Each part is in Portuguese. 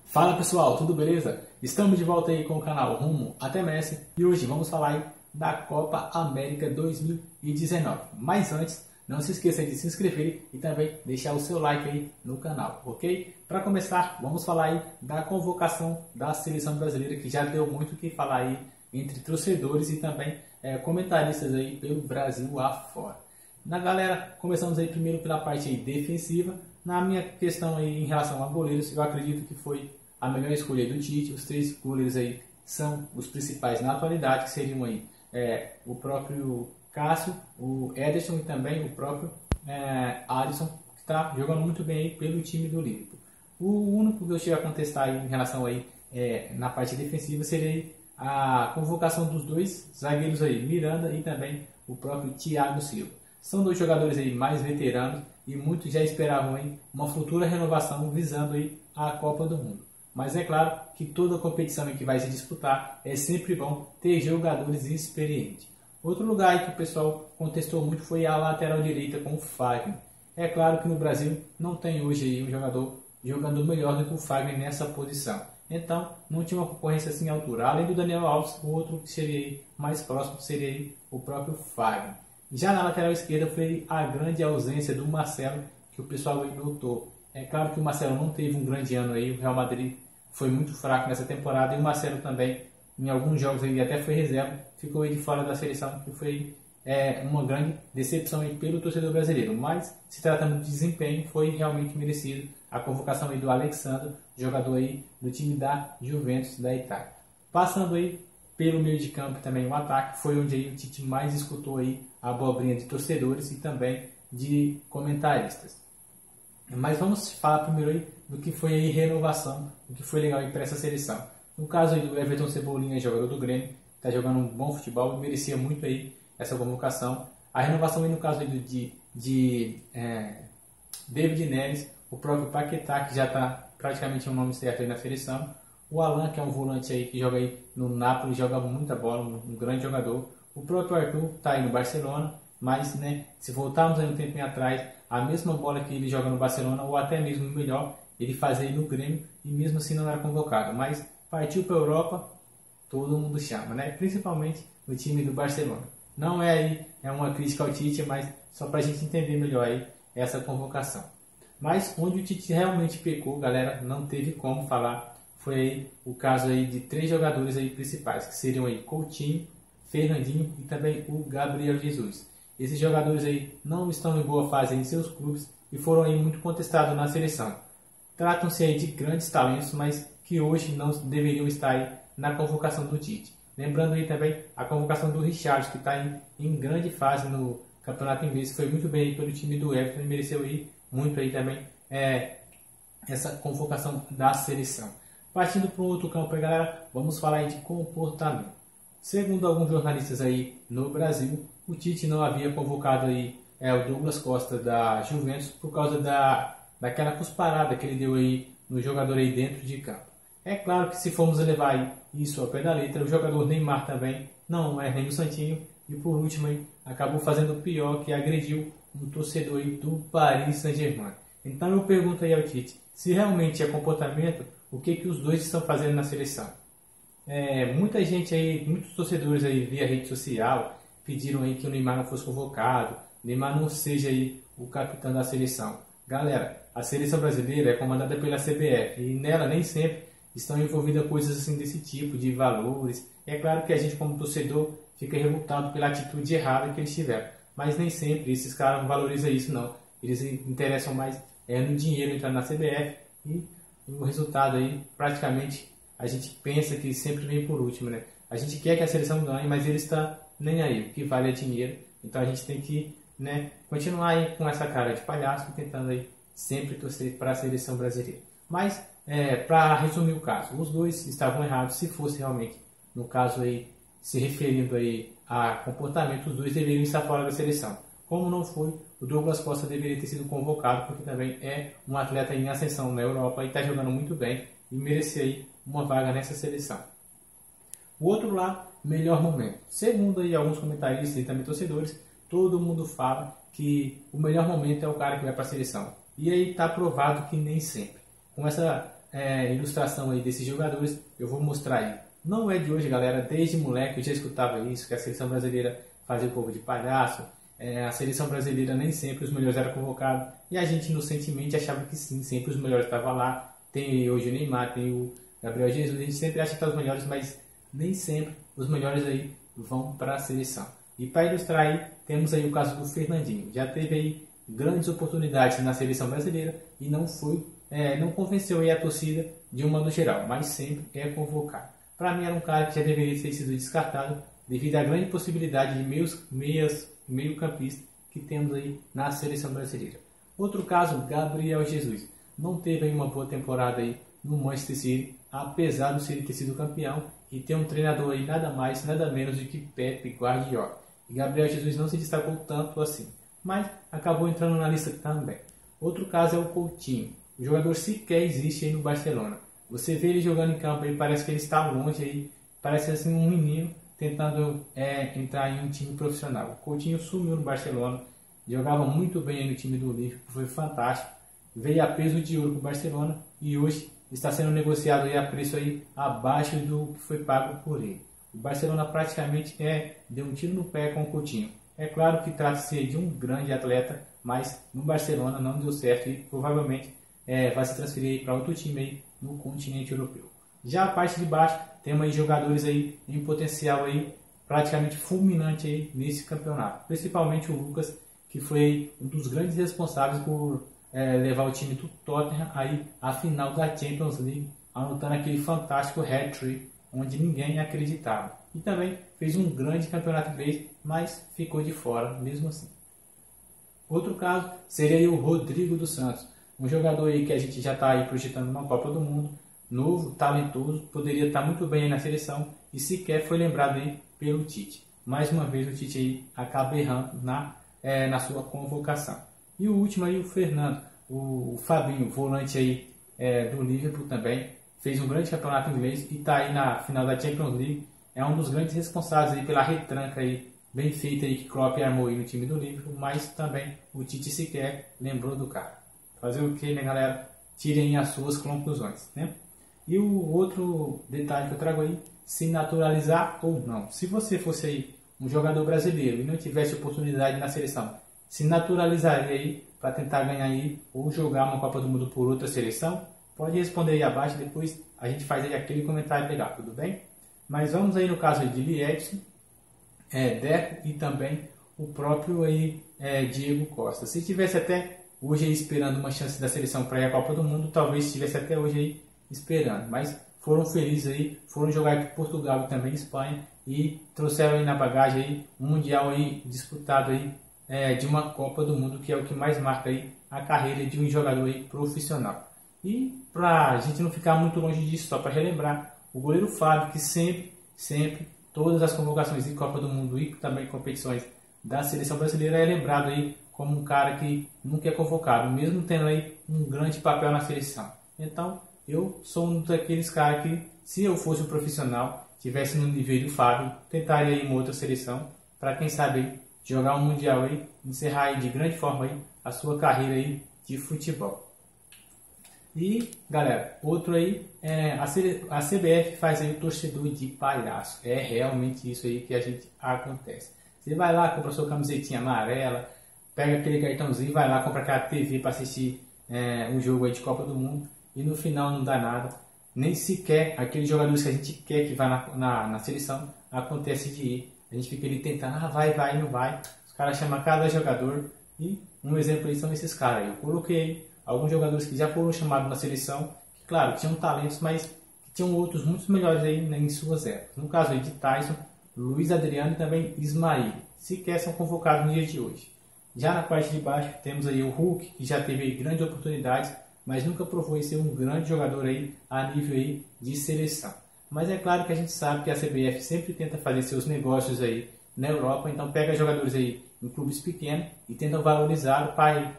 Fala pessoal, tudo beleza? Estamos de volta aí com o canal Rumo até Messi e hoje vamos falar aí da Copa América 2019. Mas antes, não se esqueça de se inscrever e também deixar o seu like aí no canal, ok? Para começar, vamos falar aí da convocação da seleção brasileira, que já deu muito o que falar aí entre torcedores e também comentaristas aí pelo Brasil afora. Galera, começamos aí primeiro pela parte aí defensiva. Na minha questão aí em relação a goleiros, eu acredito que foi a melhor escolha do Tite. Os três goleiros aí são os principais na atualidade, que seriam aí o próprio Cássio, o Ederson e também o próprio Alisson, que está jogando muito bem aí pelo time do Liverpool. O único que eu cheguei a contestar aí em relação aí na parte defensiva seria aí a convocação dos dois zagueiros aí, Miranda e também o próprio Thiago Silva. São dois jogadores aí mais veteranos e muitos já esperavam aí uma futura renovação visando aí a Copa do Mundo. Mas é claro que toda competição em que vai se disputar é sempre bom ter jogadores experientes. Outro lugar que o pessoal contestou muito foi a lateral direita com o Fagner. É claro que no Brasil não tem hoje aí um jogador jogando melhor do que o Fagner nessa posição. Então não tinha uma concorrência assim à altura. Além do Daniel Alves, o outro que seria aí mais próximo seria aí o próprio Fagner. Já na lateral esquerda foi a grande ausência do Marcelo, que o pessoal notou. É claro que o Marcelo não teve um grande ano aí, o Real Madrid foi muito fraco nessa temporada e o Marcelo também, em alguns jogos ele até foi reserva, ficou aí de fora da seleção, que foi uma grande decepção aí pelo torcedor brasileiro. Mas, se tratando de desempenho, foi realmente merecido a convocação aí do Alexandre, jogador aí do time da Juventus da Itália. Passando aí pelo meio de campo e também o ataque, foi onde aí o Tite mais escutou aí a abobrinha de torcedores e também de comentaristas. Mas vamos falar primeiro aí do que foi aí renovação, do que foi legal aí para essa seleção. No caso aí do Everton Cebolinha, jogador do Grêmio, está jogando um bom futebol e merecia muito aí essa convocação. A renovação aí no caso aí de David Neres, o próprio Paquetá, que já está praticamente um nome certo aí na seleção. O Alan, que é um volante aí que joga aí no Napoli, joga muita bola, um grande jogador. O próprio Arthur está aí no Barcelona, mas se voltarmos aí um tempinho atrás, a mesma bola que ele joga no Barcelona, ou até mesmo melhor, ele fazia aí no Grêmio e mesmo assim não era convocado. Mas partiu para a Europa, todo mundo chama, principalmente o time do Barcelona. Não é uma crítica ao Tite, mas só para a gente entender melhor aí essa convocação. Mas onde o Tite realmente pecou, galera, não teve como falar, foi aí o caso aí de três jogadores aí principais, que seriam aí Coutinho, Fernandinho e também o Gabriel Jesus. Esses jogadores aí não estão em boa fase em seus clubes e foram aí muito contestados na seleção. Tratam-se aí de grandes talentos, mas que hoje não deveriam estar aí na convocação do Tite. Lembrando aí também a convocação do Richarlison, que está em grande fase no campeonato inglês, foi muito bem aí pelo time do Everton e mereceu aí muito aí também essa convocação da seleção. Partindo para um outro campo aí, galera, vamos falar aí de comportamento. Segundo alguns jornalistas aí no Brasil, o Tite não havia convocado aí o Douglas Costa da Juventus por causa daquela cusparada que ele deu aí no jogador aí dentro de campo. É claro que se formos levar aí isso ao pé da letra, o jogador Neymar também não é nem o Santinho e por último aí acabou fazendo o pior, que agrediu um torcedor aí do Paris Saint-Germain. Então eu pergunto aí ao Tite, se realmente é comportamento, o que os dois estão fazendo na seleção? Muita gente aí, muitos torcedores aí via rede social pediram aí que o Neymar não fosse convocado, o Neymar não seja aí o capitão da seleção. Galera, a seleção brasileira é comandada pela CBF e nela nem sempre estão envolvidas coisas assim desse tipo, de valores. É claro que a gente como torcedor fica revoltado pela atitude errada que eles tiveram, mas nem sempre esses caras não valorizam isso não. Eles interessam mais no dinheiro entrar na CBF e o resultado aí praticamente a gente pensa que sempre vem por último, A gente quer que a seleção ganhe, mas ele está nem aí, o que vale é dinheiro. Então a gente tem que continuar aí com essa cara de palhaço, tentando aí sempre torcer para a seleção brasileira. Mas, para resumir o caso, os dois estavam errados. Se fosse realmente, no caso aí, se referindo aí a comportamento, os dois deveriam estar fora da seleção. Como não foi, o Douglas Costa deveria ter sido convocado, porque também é um atleta em ascensão na Europa e está jogando muito bem e merecia aí uma vaga nessa seleção. O outro lado, melhor momento. Segundo aí alguns comentaristas e também torcedores, todo mundo fala que o melhor momento é o cara que vai para a seleção. E aí está provado que nem sempre. Com essa ilustração aí desses jogadores, eu vou mostrar aí. Não é de hoje, galera, desde moleque eu já escutava isso, que a seleção brasileira fazia o povo de palhaço, a seleção brasileira nem sempre os melhores eram convocados, e a gente inocentemente achava que sim, sempre os melhores estavam lá. Tem hoje o Neymar, tem o Gabriel Jesus, a gente sempre acha que tá os melhores, mas nem sempre os melhores aí vão para a seleção. E para ilustrar aí, temos aí o caso do Fernandinho. Já teve aí grandes oportunidades na seleção brasileira e não convenceu aí a torcida de um modo geral, mas sempre é convocado. Para mim era um cara que já deveria ter sido descartado devido à grande possibilidade de meio-campista que temos aí na seleção brasileira. Outro caso, Gabriel Jesus. Não teve aí uma boa temporada aí no Manchester City, apesar do City ter sido campeão e ter um treinador aí nada mais, nada menos do que Pep Guardiola. E Gabriel Jesus não se destacou tanto assim, mas acabou entrando na lista também. Outro caso é o Coutinho. O jogador sequer existe aí no Barcelona. Você vê ele jogando em campo, ele parece que ele está longe aí, parece assim um menino tentando entrar em um time profissional. O Coutinho sumiu no Barcelona, jogava muito bem aí no time do Liverpool, foi fantástico, veio a peso de ouro para o Barcelona e hoje está sendo negociado aí a preço aí abaixo do que foi pago por ele. O Barcelona praticamente deu um tiro no pé com o Coutinho. É claro que trata-se de um grande atleta, mas no Barcelona não deu certo e provavelmente vai se transferir para outro time aí no continente europeu. Já a parte de baixo, temos aí jogadores aí em potencial aí praticamente fulminante aí nesse campeonato. Principalmente o Lucas, que foi um dos grandes responsáveis por levar o time do Tottenham aí à final da Champions League, anotando aquele fantástico hat-trick onde ninguém acreditava. E também fez um grande campeonato inglês, mas ficou de fora mesmo assim. Outro caso seria o Rodrigo dos Santos, um jogador aí que a gente já está aí projetando uma Copa do Mundo, novo, talentoso, poderia estar muito bem aí na seleção e sequer foi lembrado aí pelo Tite. Mais uma vez o Tite aí acaba errando na sua convocação. E o último aí, o Fernando, o Fabinho, volante aí do Liverpool também, fez um grande campeonato inglês e está aí na final da Champions League. É um dos grandes responsáveis aí pela retranca aí, bem feita aí que Klopp armou aí no time do Liverpool, mas também o Tite sequer lembrou do cara. Fazer o que, né, galera? Tirem as suas conclusões, né? E o outro detalhe que eu trago aí, se naturalizar ou não. Se você fosse aí um jogador brasileiro e não tivesse oportunidade na seleção, se naturalizaria aí para tentar ganhar aí ou jogar uma Copa do Mundo por outra seleção? Pode responder aí abaixo, depois a gente faz aí aquele comentário legal, tudo bem? Mas vamos aí no caso aí de Liedson, Deco e também o próprio aí, Diego Costa. Se tivesse até hoje aí esperando uma chance da seleção para ir à Copa do Mundo, talvez estivesse até hoje aí esperando, mas foram felizes aí, foram jogar aqui em Portugal e também Espanha e trouxeram aí na bagagem aí um mundial aí disputado aí de uma Copa do Mundo, que é o que mais marca aí a carreira de um jogador aí profissional. E para a gente não ficar muito longe disso, só para relembrar, o goleiro Fábio, que sempre, todas as convocações de Copa do Mundo e também competições da seleção brasileira é lembrado aí como um cara que nunca é convocado, mesmo tendo aí um grande papel na seleção. Então, eu sou um daqueles caras que, se eu fosse um profissional, tivesse no nível do Fábio, tentaria ir em uma outra seleção, para quem sabe aí, jogar um mundial aí, encerrar aí de grande forma aí a sua carreira aí de futebol. E, galera, outro aí, a CBF faz aí o torcedor de palhaço. É realmente isso aí que a gente acontece. Você vai lá, compra sua camisetinha amarela, pega aquele cartãozinho, vai lá, compra aquela TV para assistir um jogo aí de Copa do Mundo e no final não dá nada. Nem sequer aqueles jogadores que a gente quer que vá na seleção acontece de ir. A gente fica ali tentando, vai, não vai. Os caras chamam cada jogador e um exemplo aí são esses caras aí. Eu coloquei alguns jogadores que já foram chamados na seleção, que claro, tinham talentos, mas que tinham outros muito melhores aí em suas épocas. No caso aí de Tyson, Luiz Adriano e também Ismael, sequer são convocados no dia de hoje. Já na parte de baixo temos aí o Hulk, que já teve grandes oportunidades, mas nunca provou ser um grande jogador aí a nível aí de seleção. Mas é claro que a gente sabe que a CBF sempre tenta fazer seus negócios aí na Europa, então pega jogadores aí em clubes pequenos e tenta valorizar para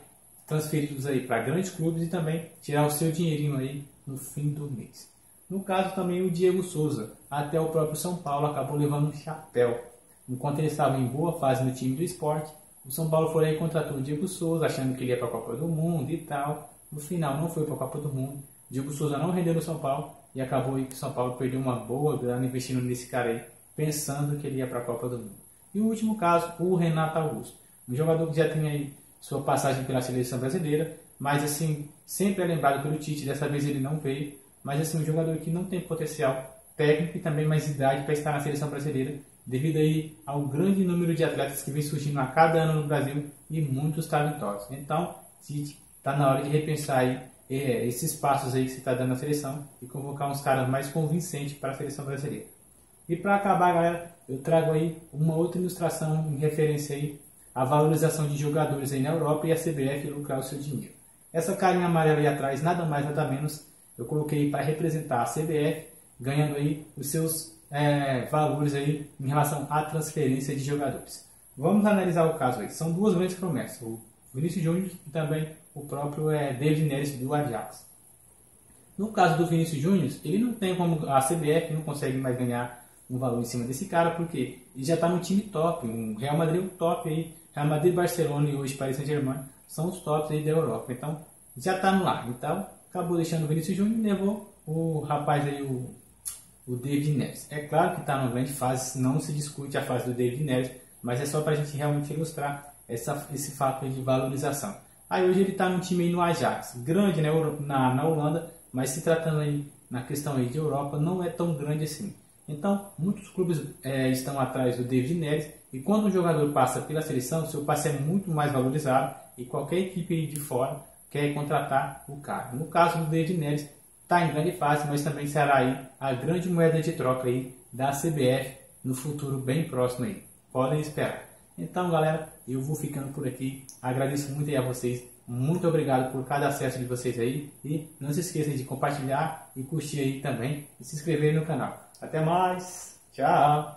transferidos aí para grandes clubes e também tirar o seu dinheirinho aí no fim do mês. No caso também o Diego Souza, até o próprio São Paulo acabou levando um chapéu. Enquanto ele estava em boa fase no time do Sport, o São Paulo foi aí e contratou o Diego Souza, achando que ele ia para a Copa do Mundo e tal. No final não foi para a Copa do Mundo, Diego Souza não rendeu no São Paulo e acabou aí que o São Paulo perdeu uma boa grana investindo nesse cara aí, pensando que ele ia para a Copa do Mundo. E o último caso, o Renato Augusto, um jogador que já tinha aí sua passagem pela seleção brasileira, mas assim, sempre é lembrado pelo Tite, dessa vez ele não veio, mas assim, um jogador que não tem potencial técnico e também mais idade para estar na seleção brasileira, devido aí ao grande número de atletas que vem surgindo a cada ano no Brasil e muitos talentosos. Então, Tite, está na hora de repensar aí esses passos aí que você está dando na seleção e convocar uns caras mais convincentes para a seleção brasileira. E para acabar, galera, eu trago aí uma outra ilustração em referência aí à valorização de jogadores aí na Europa e a CBF lucrar o seu dinheiro. Essa carinha amarela aí atrás, nada mais nada menos, eu coloquei para representar a CBF, ganhando aí os seus valores aí em relação à transferência de jogadores. Vamos analisar o caso aí. São duas grandes promessas, o Vinícius Júnior e também o próprio David Neres do Ajax. No caso do Vinícius Júnior, ele não tem como, a CBF não consegue mais ganhar um valor em cima desse cara, porque ele já está no time top, o Real Madrid é o top aí, Real Madrid, Barcelona e hoje Paris Saint-Germain são os tops aí da Europa, então já está no ar. Então acabou deixando o Vinícius Júnior e levou o rapaz aí, o David Neres. É claro que está numa grande fase, não se discute a fase do David Neres, mas é só para a gente realmente ilustrar esse fato de valorização. Aí hoje ele está num time aí no Ajax, grande, né, na Holanda, mas se tratando aí na questão aí de Europa, não é tão grande assim. Então, muitos clubes estão atrás do David Neres, e quando um jogador passa pela seleção, seu passe é muito mais valorizado e qualquer equipe de fora quer contratar o cara. No caso do David Neres, está em grande fase, mas também será aí a grande moeda de troca aí da CBF no futuro bem próximo aí. Podem esperar. Então, galera, eu vou ficando por aqui. Agradeço muito aí a vocês. Muito obrigado por cada acesso de vocês aí. E não se esqueçam de compartilhar e curtir aí também. E se inscrever no canal. Até mais. Tchau.